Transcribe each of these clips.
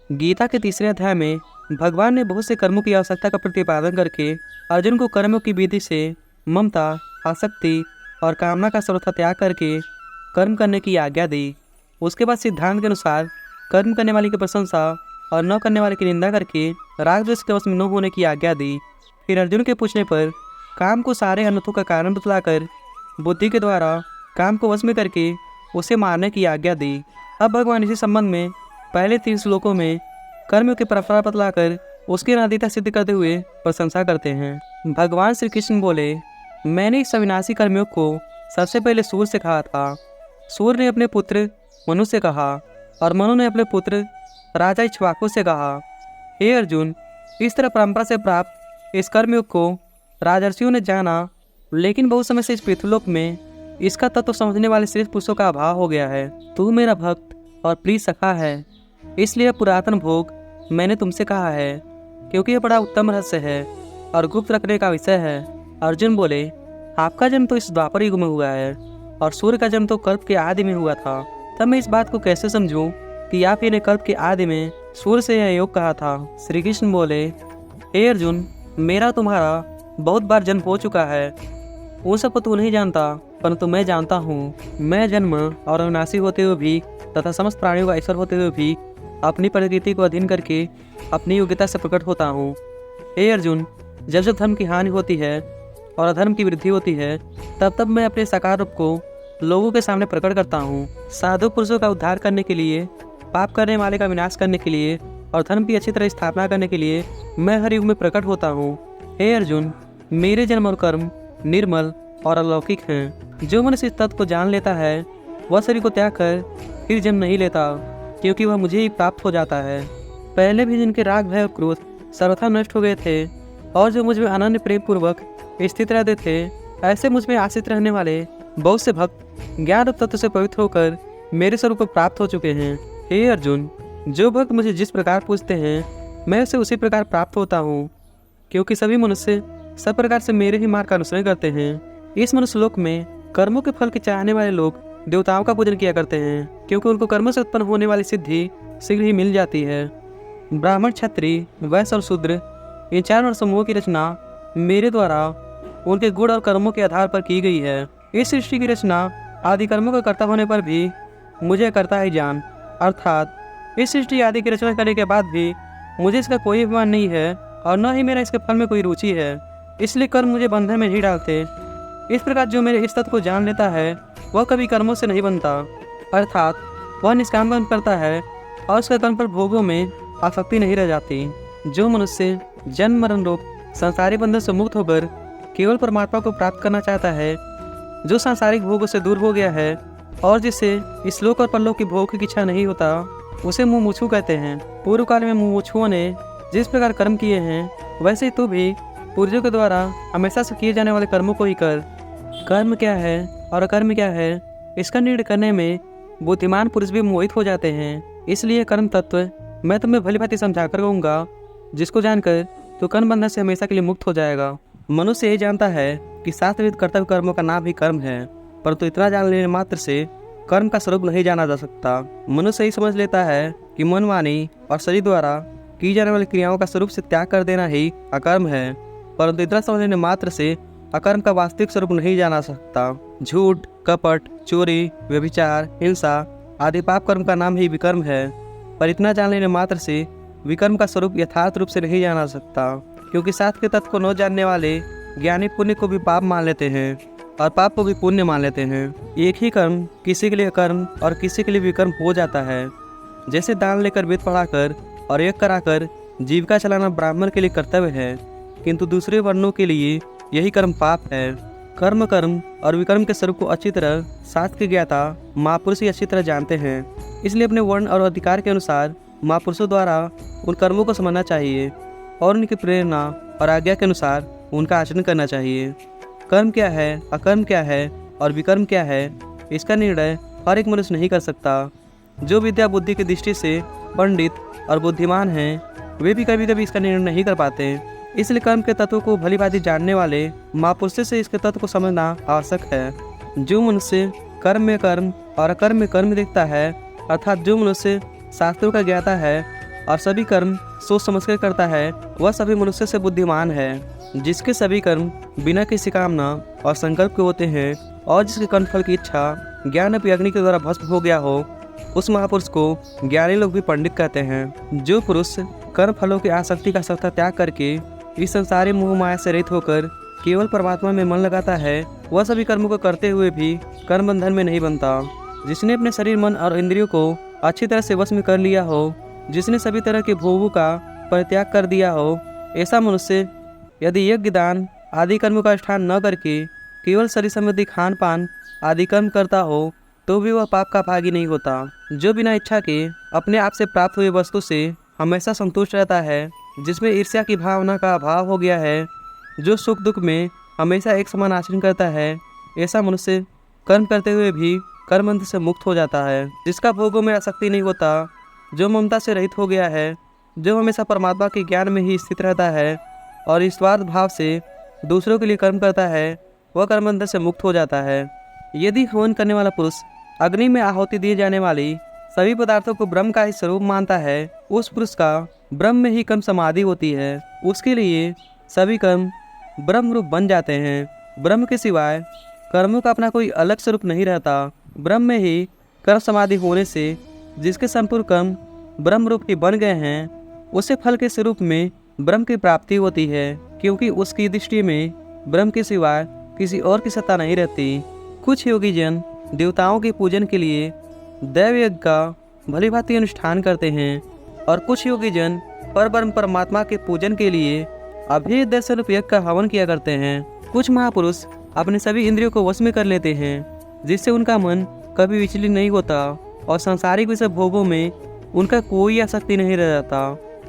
गीता के तीसरे अध्याय में भगवान ने बहुत से कर्मों की आवश्यकता का प्रतिपादन करके अर्जुन को कर्मों की विधि से ममता, आसक्ति और कामना का सर्वथा त्याग करके कर्म करने की आज्ञा दी। उसके बाद सिद्धांत के अनुसार कर्म करने वाले की प्रशंसा और न करने वाले की निंदा करके राग द्वेष के वश में न होने की आज्ञा दी। फिर अर्जुन के पूछने पर काम को सारे अनर्थों का कारण बतलाकर बुद्धि के द्वारा काम को वश में करके उसे मारने की आज्ञा दी। अब भगवान इसी संबंध में पहले 3 श्लोकों में कर्म की परंपरा बतलाकर उसकी अनादिता सिद्ध करते हुए प्रशंसा करते हैं। भगवान श्री कृष्ण बोले, मैंने इस अविनाशी कर्मयोग को सबसे पहले सूर्य से कहा था। सूर्य ने अपने पुत्र मनु से कहा और मनु ने अपने पुत्र राजा इक्ष्वाकु से कहा। हे अर्जुन, इस तरह परंपरा से प्राप्त इस कर्मयोग को राजर्षियों ने जाना, लेकिन बहुत समय से इस पृथ्वीलोक में इसका तत्व समझने वाले श्रेष्ठ पुरुषों का अभाव हो गया है। तू मेरा भक्त और प्रिय सखा है, इसलिए पुरातन भोग मैंने तुमसे कहा है, क्योंकि यह बड़ा उत्तम रहस्य है और गुप्त रखने का विषय है। अर्जुन बोले, आपका जन्म तो इस द्वापर युग में हुआ है और सूर्य का जन्म तो कल्प के आदि में हुआ था। तब मैं इस बात को कैसे समझूं कि आप ही ने कल्प के आदि में सूर्य से यह योग कहा था। श्री कृष्ण बोले, हे अर्जुन, मेरा तुम्हारा बहुत बार जन्म हो चुका है। वो सब को तू नहीं जानता, परंतु मैं जानता हूँ। मैं जन्म और अविनाशी होते हुए भी तथा समस्त प्राणियों का ईश्वर होते हुए भी अपनी प्रकृति को अधीन करके अपनी योग्यता से प्रकट होता हूँ। हे अर्जुन, जब जब धर्म की हानि होती है और अधर्म की वृद्धि होती है, तब तब मैं अपने साकार रूप को लोगों के सामने प्रकट करता हूँ। साधु पुरुषों का उद्धार करने के लिए, पाप करने वाले का विनाश करने के लिए और धर्म की अच्छी तरह स्थापना करने के लिए मैं हर युग में प्रकट होता हूँ। हे अर्जुन, मेरे जन्म और कर्म निर्मल और अलौकिक हैं। जो मनुष्य इस तत्व को जान लेता है वह शरीर को त्याग कर फिर जन्म नहीं लेता, क्योंकि वह मुझे ही प्राप्त हो जाता है। पहले भी जिनके राग, भय और क्रोध सर्वथा नष्ट हो गए थे और जो मुझ में अनन्य प्रेम पूर्वक स्थित रहते थे, ऐसे मुझ में आश्रित रहने वाले बहुत से भक्त ज्ञान और तत्व से पवित्र होकर मेरे स्वरूप को प्राप्त हो चुके हैं। हे अर्जुन, जो भक्त मुझे जिस प्रकार पूजते हैं मैं उसे उसी प्रकार प्राप्त होता हूँ, क्योंकि सभी मनुष्य सब प्रकार से मेरे ही मार्ग का अनुसरण करते हैं। इस मनुष्य लोक में कर्मों के फल के चाहने वाले लोग देवताओं का पूजन किया करते हैं, क्योंकि उनको कर्मों से उत्पन्न होने वाली सिद्धि शीघ्र ही मिल जाती है। ब्राह्मण, क्षत्रिय, वैश्य और शूद्र, इन 4 समूहों की रचना मेरे द्वारा उनके गुण और कर्मों के आधार पर की गई है। इस सृष्टि की रचना आदि कर्मों का कर्ता होने पर भी मुझे करता ही जान, अर्थात इस सृष्टि आदि की रचना करने के बाद भी मुझे इसका कोई अभिमान नहीं है और न ही मेरा इसके फल में कोई रुचि है, इसलिए कर्म मुझे बंधन में नहीं डालते। इस प्रकार जो मेरे इस तत्व को जान लेता है वह कभी कर्मों से नहीं बनता, अर्थात वह निष्काम कर्म करता है और उसके कर्म पर भोगों में आसक्ति नहीं रह जाती। जो मनुष्य जन्म मरण रूप सांसारिक बंधन से मुक्त होकर केवल परमात्मा को प्राप्त करना चाहता है, जो सांसारिक भोगों से दूर हो गया है और जिससे इस लोक और परलोक की भोग की इच्छा नहीं होता, उसे मुमुक्षु कहते हैं। पूर्व काल में मुमुक्षुओं ने जिस प्रकार कर्म किए हैं, वैसे ही तू भी पूर्वजों के द्वारा हमेशा से किए जाने वाले कर्मों को ही कर। कर्म क्या है और अकर्म क्या है, इसका निर्णय करने में बुद्धिमान पुरुष भी मोहित हो जाते हैं। इसलिए कर्म तत्व मैं तुम्हें भली भांति समझा कर कहूँगा, जिसको जानकर तो कर्म बंधन से हमेशा के लिए मुक्त हो जाएगा। मनुष्य यही जानता है कि शास्त्रविद कर्तव्य कर्मों का नाम ही कर्म है, परंतु इतना जान लेने मात्र से कर्म का स्वरूप नहीं जाना जा सकता। मनुष्य यही समझ लेता है कि मन, वाणी और शरीर द्वारा की जाने वाली क्रियाओं का स्वरूप से त्याग कर देना ही अकर्म है, परंतु इतना समझ लेने मात्र से अकर्म का वास्तविक स्वरूप नहीं जाना सकता। झूठ, कपट, चोरी, व्यभिचार, हिंसा आदि पाप कर्म का नाम ही विकर्म है, पर इतना जान लेने मात्र से विकर्म का स्वरूप यथार्थ रूप से नहीं जाना सकता, क्योंकि शास्त्र के तत्व को न जानने वाले ज्ञानी पुण्य को भी पाप मान लेते हैं और पाप को भी पुण्य मान लेते हैं। एक ही कर्म किसी के लिए कर्म और किसी के लिए विकर्म हो जाता है। जैसे दान लेकर, वेद पढ़ाकर और यज्ञ कराकर जीविका चलाना ब्राह्मण के लिए कर्तव्य है, किंतु दूसरे वर्णों के लिए यही कर्म पाप है। कर्म और विकर्म के स्वरूप को अच्छी तरह शास्त्र के ज्ञाता महापुरुष ही अच्छी तरह जानते हैं, इसलिए अपने वर्ण और अधिकार के अनुसार महापुरुषों द्वारा उन कर्मों को समझना चाहिए और उनकी प्रेरणा और आज्ञा के अनुसार उनका आचरण करना चाहिए। कर्म क्या है, अकर्म क्या है और विकर्म क्या है, इसका निर्णय हर एक मनुष्य नहीं कर सकता। जो विद्या बुद्धि की दृष्टि से पंडित और बुद्धिमान हैं, वे भी कभी कभी इसका निर्णय नहीं कर पाते। इसलिए कर्म के तत्व को भली भांति जानने वाले महापुरुषों से इसके तत्व को समझना आवश्यक है। जो मनुष्य कर्म में कर्म और अकर्म में कर्म देखता है, अर्थात जो मनुष्य शास्त्रों का ज्ञाता है और सभी कर्म सोच समझ कर करता है, वह सभी मनुष्य से बुद्धिमान है। जिसके सभी कर्म बिना किसी कामना और संकल्प के होते हैं और जिसके कर्म फल की इच्छा ज्ञान रूपी अग्नि के द्वारा भस्म हो गया हो, उस महापुरुष को ज्ञानी लोग भी पंडित कहते हैं। जो पुरुष कर्म फलों की आसक्ति का सत्ता त्याग करके इस संसारी मोह माया से रहित होकर केवल परमात्मा में मन लगाता है, वह सभी कर्मों को करते हुए भी कर्म बंधन में नहीं बनता। जिसने अपने शरीर, मन और इंद्रियों को अच्छी तरह से वश में कर लिया हो, जिसने सभी तरह के भोगों का परित्याग कर दिया हो, ऐसा मनुष्य यदि यज्ञ, दान आदि कर्मों का अनुष्ठान न करके केवल शरीर संबंधी खान पान आदि कर्म करता हो, तो भी वह पाप का भागी नहीं होता। जो बिना इच्छा के अपने आप से प्राप्त हुई वस्तु से हमेशा संतुष्ट रहता है, जिसमें ईर्ष्या की भावना का अभाव हो गया है, जो सुख दुख में हमेशा एक समान आचरण करता है, ऐसा मनुष्य कर्म करते हुए भी कर्म बंधन से मुक्त हो जाता है। जिसका भोगों में आसक्ति नहीं होता, जो ममता से रहित हो गया है, जो हमेशा परमात्मा के ज्ञान में ही स्थित रहता है और निस्वार्थ भाव से दूसरों के लिए कर्म करता है, वह कर्म बंधन से मुक्त हो जाता है। यदि हवन करने वाला पुरुष अग्नि में आहुति दिए जाने वाली सभी पदार्थों को ब्रह्म का ही स्वरूप मानता है, उस पुरुष का ब्रह्म में ही कर्म समाधि होती है। उसके लिए सभी कर्म ब्रह्म रूप बन जाते हैं। ब्रह्म के सिवाय कर्मों का अपना कोई अलग स्वरूप नहीं रहता। ब्रह्म में ही कर्म समाधि होने से जिसके संपूर्ण कर्म ब्रह्म रूप के बन गए हैं, उसे फल के स्वरूप में ब्रह्म की प्राप्ति होती है, क्योंकि उसकी दृष्टि में ब्रह्म के सिवाय किसी और की सत्ता नहीं रहती। कुछ योगी जन देवताओं के पूजन के लिए दैव यज्ञ का भली भांति अनुष्ठान करते हैं और कुछ योगी जन परब्रह्म परमात्मा के पूजन के लिए अभेद दर्शन रूप यज्ञ का हवन किया करते हैं। कुछ महापुरुष अपने सभी इंद्रियों को वश में कर लेते हैं, जिससे उनका मन कभी विचलित नहीं होता और सांसारिक विषय भोगों में उनका कोई आसक्ति नहीं रह जाता।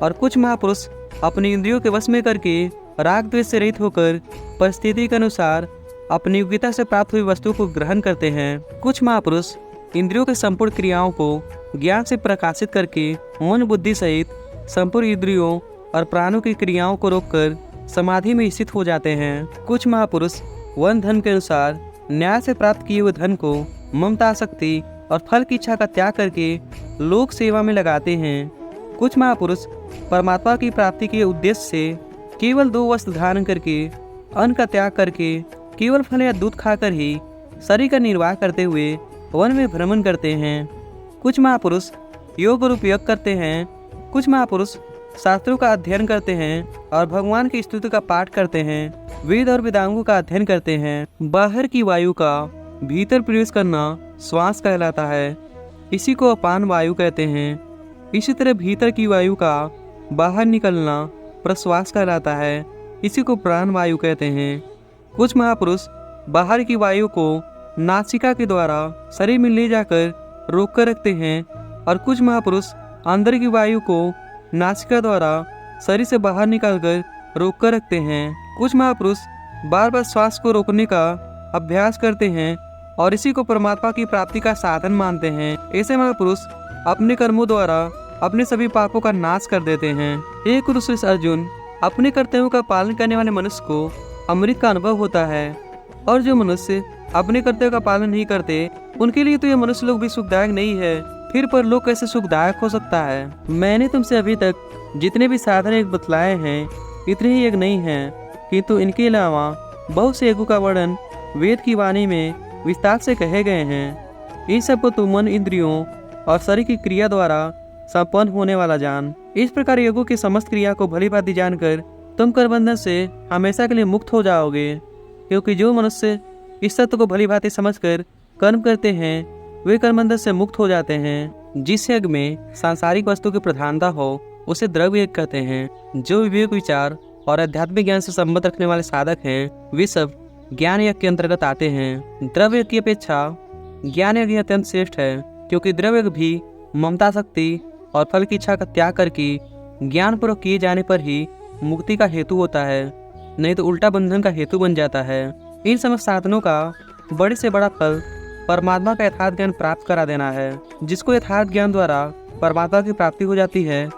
और कुछ महापुरुष अपनी इंद्रियों के वश में करके राग द्वेष से रहित होकर परिस्थिति के अनुसार अपनी योग्यता से प्राप्त हुई वस्तु को ग्रहण करते हैं। कुछ महापुरुष इंद्रियों के संपूर्ण क्रियाओं को ज्ञान से प्रकाशित करके मन बुद्धि सहित संपूर्ण इंद्रियों और प्राणों की क्रियाओं को रोककर समाधि में स्थित हो जाते हैं। कुछ महापुरुष वन धन के अनुसार न्याय से प्राप्त किए हुए धन को ममता, आसक्ति और फल की इच्छा का त्याग करके लोक सेवा में लगाते हैं। कुछ महापुरुष परमात्मा की प्राप्ति के उद्देश्य से केवल 2 वस्त्र धारण करके, अन्न का त्याग करके, केवल फल या दूध खाकर ही शरीर का निर्वाह करते हुए वन में भ्रमण करते हैं। कुछ महापुरुष योग रूप यज्ञ करते हैं। कुछ महापुरुष शास्त्रों का अध्ययन करते हैं और भगवान की स्तुति का पाठ करते हैं। वेद और वेदांगों का अध्ययन करते हैं। बाहर की वायु का भीतर प्रवेश करना श्वास कहलाता है, इसी को अपान वायु कहते हैं। इसी तरह भीतर की वायु का बाहर निकलना प्रश्वास कहलाता है, इसी को प्राण वायु कहते हैं। कुछ महापुरुष बाहर की वायु को नासिका के द्वारा शरीर में ले जाकर रोक कर रखते हैं और कुछ महापुरुष अंदर की वायु को नासिका द्वारा शरीर से बाहर निकालकर रोक कर रखते हैं। कुछ महापुरुष बार बार श्वास को रोकने का अभ्यास करते हैं और इसी को परमात्मा की प्राप्ति का साधन मानते हैं। ऐसे महापुरुष अपने कर्मों द्वारा अपने सभी पापों का नाश कर देते हैं। हे कुरुश्रेष्ठ अर्जुन, अपने कर्तव्यों का पालन करने वाले मनुष्य को अमृत का अनुभव होता है, और जो मनुष्य अपने कर्तव्यों का पालन नहीं करते, उनके लिए तो यह मनुष्य लोग भी सुखदायक नहीं है, फिर परलोक कैसे सुखदायक हो सकता है। मैंने तुमसे अभी तक जितने भी साधन एक बतलाए हैं, इतने ही एक नहीं हैं, किंतु इनके अलावा बहुत से एगों का वर्णन वेद की वाणी में विस्तार से कहे गए हैं। इन सबको तुम मन, इंद्रियों और शरीर की क्रिया द्वारा संपन्न होने वाला जान। इस प्रकार योगों की समस्त क्रिया को भली भांति जानकर तुम कर्मबंधन से हमेशा के लिए मुक्त हो जाओगे, क्योंकि जो मनुष्य इस तत्व को भली भांति समझकर कर्म करते हैं, वे कर्मबंधन से मुक्त हो जाते हैं। जिस यज्ञ में सांसारिक वस्तु की प्रधानता हो, उसे द्रव्य यज्ञ कहते हैं। जो विवेक, विचार और आध्यात्मिक ज्ञान से संबंध रखने वाले साधक हैं, वे सब ज्ञान यज्ञ के अंतर्गत आते हैं। द्रव्य यज्ञ की अपेक्षा ज्ञान यज्ञ अत्यंत श्रेष्ठ है, क्योंकि द्रव्य यज्ञ भी ममता, शक्ति और फल की इच्छा का त्याग करके ज्ञानपूर्वक किए जाने पर ही मुक्ति का हेतु होता है, नहीं तो उल्टा बंधन का हेतु बन जाता है। इन समस्त साधनों का बड़े से बड़ा फल परमात्मा का यथार्थ ज्ञान प्राप्त करा देना है। जिसको यथार्थ ज्ञान द्वारा परमात्मा की प्राप्ति हो जाती है,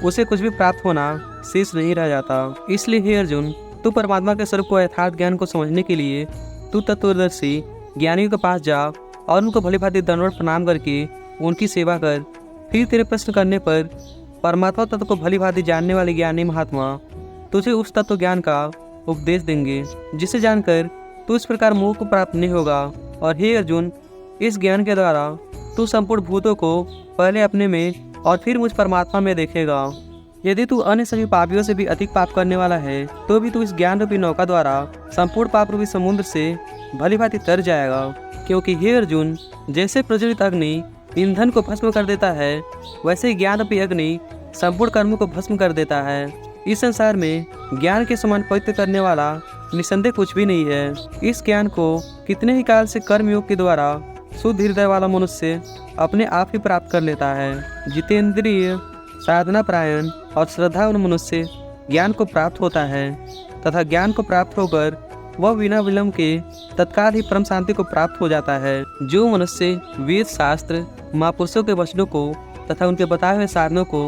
उसे कुछ भी प्राप्त होना शेष नहीं रह जाता। इसलिए हे अर्जुन, तू परमात्मा के स्वरूप को, यथार्थ ज्ञान को समझने के लिए तू तत्वदर्शी ज्ञानियों के पास जा और उनको भली भांति दंडवत प्रणाम करके उनकी सेवा कर। फिर तेरे प्रश्न करने पर परमात्मा तत्व को भली भांति जानने वाले ज्ञानी महात्मा तुझे उस तत्व ज्ञान का उपदेश देंगे, जिसे जानकर तू इस प्रकार मोह को प्राप्त नहीं होगा। और हे अर्जुन, इस ज्ञान के द्वारा तू संपूर्ण भूतों को पहले अपने में और फिर मुझ परमात्मा में देखेगा। यदि तू अन्य सभी पापियों से भी अधिक पाप करने वाला है तो भी तू इस ज्ञान रूपी नौका द्वारा संपूर्ण पाप रूपी समुद्र से भली भांति तर जाएगा। क्योंकि हे अर्जुन, जैसे प्रज्वलित अग्नि ईंधन को भस्म कर देता है, वैसे ही ज्ञान रूपी अग्नि संपूर्ण कर्मों को भस्म कर देता है। इस संसार में ज्ञान के समान पवित्र करने वाला निसंदेह कुछ भी नहीं है। इस ज्ञान को कितने ही काल से कर्मयोग के द्वारा शुद्ध हृदय वाला मनुष्य अपने आप ही प्राप्त कर लेता है। जितेंद्रिय, साधना परायण और श्रद्धावान मनुष्य ज्ञान को प्राप्त होता है तथा ज्ञान को प्राप्त होकर वह बिना विलंब के तत्काल ही परम शांति को प्राप्त हो जाता है। जो मनुष्य वेद शास्त्र महापुरुषों के वचनों को तथा उनके बताए हुए साधनों को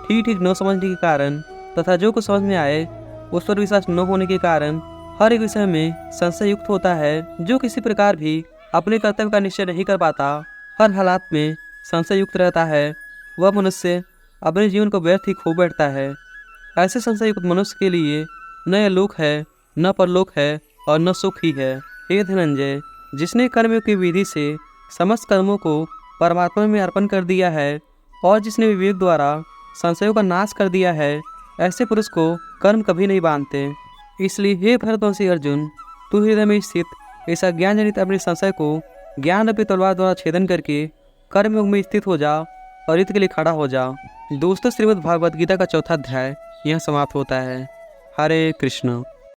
ठीक ठीक न समझने के कारण तथा जो कुछ समझ में आए उस पर विश्वास न होने के कारण हर एक विषय में संशय युक्त होता है, जो किसी प्रकार भी अपने कर्तव्य का निश्चय नहीं कर पाता, हर हालात में संशय युक्त रहता है, वह मनुष्य अपने जीवन को व्यर्थ ही खो बैठता है। ऐसे संशय युक्त मनुष्य के लिए न यह लोक है, न परलोक है और न सुख ही है। हे धनंजय, जिसने कर्मयोग की विधि से समस्त कर्मों को परमात्मा में अर्पण कर दिया है और जिसने विवेक द्वारा संशयों का नाश कर दिया है, ऐसे पुरुष को कर्म कभी नहीं बांधते। इसलिए हे भरतवंशी अर्जुन, तू हृदय में स्थित ऐसा ज्ञान जनित अपने संशय को ज्ञान रूपी तलवार द्वारा छेदन करके कर्मयोग में स्थित हो जा और युद्ध के लिए खड़ा हो जा। दोस्तों, श्रीमद् भागवत गीता का 4था अध्याय यह समाप्त होता है। हरे कृष्ण।